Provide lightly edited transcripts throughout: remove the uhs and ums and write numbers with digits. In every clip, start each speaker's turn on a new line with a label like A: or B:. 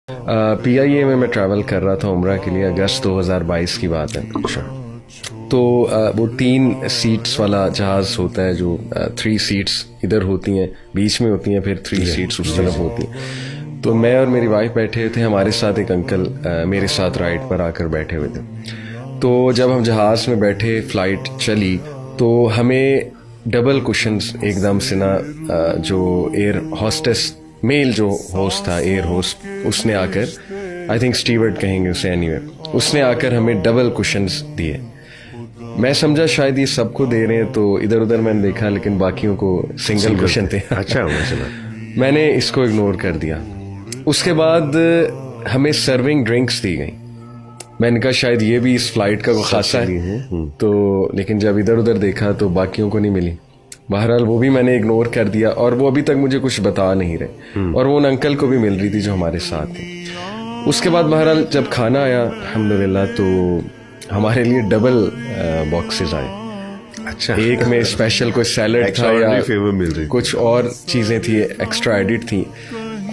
A: PIA میں travel کر رہا تھا عمرہ کے لیے، اگست 2022 کی بات ہے. تو وہ 3 سیٹس والا جہاز ہوتا ہے، جو 3 سیٹس ادھر ہوتی ہیں بیچ میں ہوتی ہیں، پھر 3 سیٹس اس طرف ہوتی ہیں. تو میں اور میری وائف بیٹھے تھے، ہمارے ساتھ ایک انکل میرے ساتھ رائٹ پر آ کر بیٹھے ہوئے تھے. تو جب ہم جہاز میں بیٹھے، فلائٹ چلی، تو ہمیں ڈبل کوشنز ایک دم سے نا، جو ایئر ہاسٹس میل جو ہوسٹ تھا، ایئر ہوسٹ، اس نے آ کر، آئی تھنک اسٹیورڈ کہیں گے اسے، اینی وے اس نے آ کر ہمیں ڈبل کوشنز دیے. میں سمجھا شاید یہ سب کو دے رہے ہیں، تو ادھر ادھر میں نے دیکھا، لیکن باقیوں کو سنگل کوشن تھے.
B: اچھا
A: میں نے اس کو اگنور کر دیا. اس کے بعد ہمیں سرونگ ڈرنکس دی گئیں. میں نے کہا شاید یہ بھی اس فلائٹ کا کوئی خاصہ ہے، تو لیکن جب ادھر ادھر دیکھا تو باقیوں کو نہیں ملی. بہرحال وہ بھی میں نے اگنور کر دیا، اور وہ ابھی تک مجھے کچھ بتا نہیں رہے، اور وہ ان انکل کو بھی مل رہی تھی جو ہمارے ساتھ تھے. اس کے بعد بہرحال جب کھانا آیا الحمدللہ، تو ہمارے لیے ڈبل باکسز آئے.
B: اچھا،
A: ایک میں اسپیشل کوئی سیلڈ تھا یا کچھ اور چیزیں تھی ایکسٹرا ایڈڈ تھیں.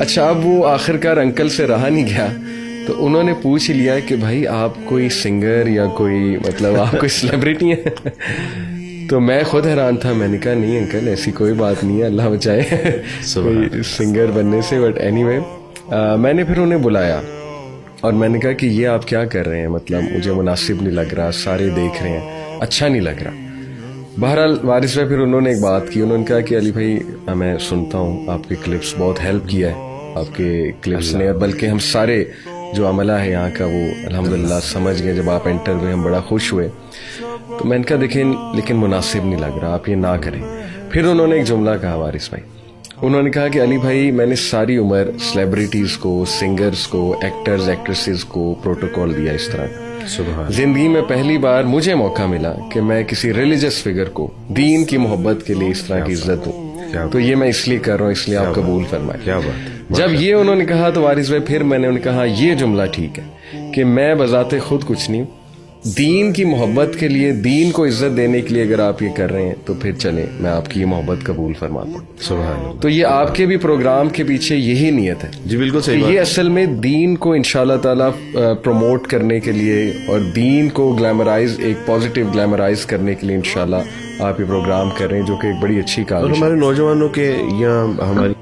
A: اچھا، اب وہ آخرکار انکل سے رہا نہیں گیا، تو انہوں نے پوچھ لیا کہ بھائی آپ کوئی سنگر یا کوئی مطلب آپ کوئی سیلیبریٹی ہیں؟ تو میں خود حیران تھا. میں نے کہا نہیں انکل، ایسی کوئی بات نہیں ہے، اللہ بچائے کوئی سنگر بننے سے. بٹ اینی وے میں نے پھر انہیں بلایا اور میں نے کہا کہ یہ آپ کیا کر رہے ہیں، مطلب مجھے مناسب نہیں لگ رہا، سارے دیکھ رہے ہیں، اچھا نہیں لگ رہا. بہرحال وارث بھائی پھر انہوں نے ایک بات کی، انہوں نے کہا کہ علی بھائی میں سنتا ہوں آپ کے کلپس بہت ہیلپ کیا ہے آپ کے کلپس نے، بلکہ ہم سارے جو عملہ ہے یہاں کا وہ الحمدللہ سمجھ گئے. جب آپ انٹر ہوئے ہم بڑا خوش ہوئے. تو میں نے کہا دیکھیں لیکن مناسب نہیں لگ رہا، آپ یہ نہ کریں. پھر انہوں نے ایک جملہ کہا وارث بھائی، انہوں نے کہا کہ علی بھائی میں نے ساری عمر سیلیبریٹیز کو، سنگرز کو، ایکٹرز ایکٹریسز کو پروٹوکول دیا اس طرح کا. زندگی میں پہلی بار مجھے موقع ملا کہ میں کسی ریلیجس فگر کو دین کی محبت کے لیے اس طرح کی عزت دوں. تو یہ میں اس لیے کر رہا ہوں، اس لیے آپ قبول فرمائیں.
B: کیا بات.
A: جب یہ انہوں نے کہا تو وارث بھائی پھر میں نے انہیں کہا یہ جملہ ٹھیک ہے کہ میں بذات خود کچھ نہیں، دین کی محبت کے لیے، دین کو عزت دینے کے لیے اگر آپ یہ کر رہے ہیں تو پھر چلیں، میں آپ کی یہ محبت قبول فرماتا ہوں.
B: سبحان اللہ.
A: تو یہ آپ کے بھی پروگرام کے پیچھے یہی نیت ہے.
B: جی بالکل صحیح.
A: یہ اصل میں دین کو انشاءاللہ تعالیٰ پروموٹ کرنے کے لیے اور دین کو گلیمرائز، ایک پازیٹیو گلیمرائز کرنے کے لیے انشاءاللہ آپ یہ پروگرام کر رہے ہیں، جو کہ ایک بڑی اچھی کام ہے.
B: اور ہمارے نوجوانوں کے یا ہماری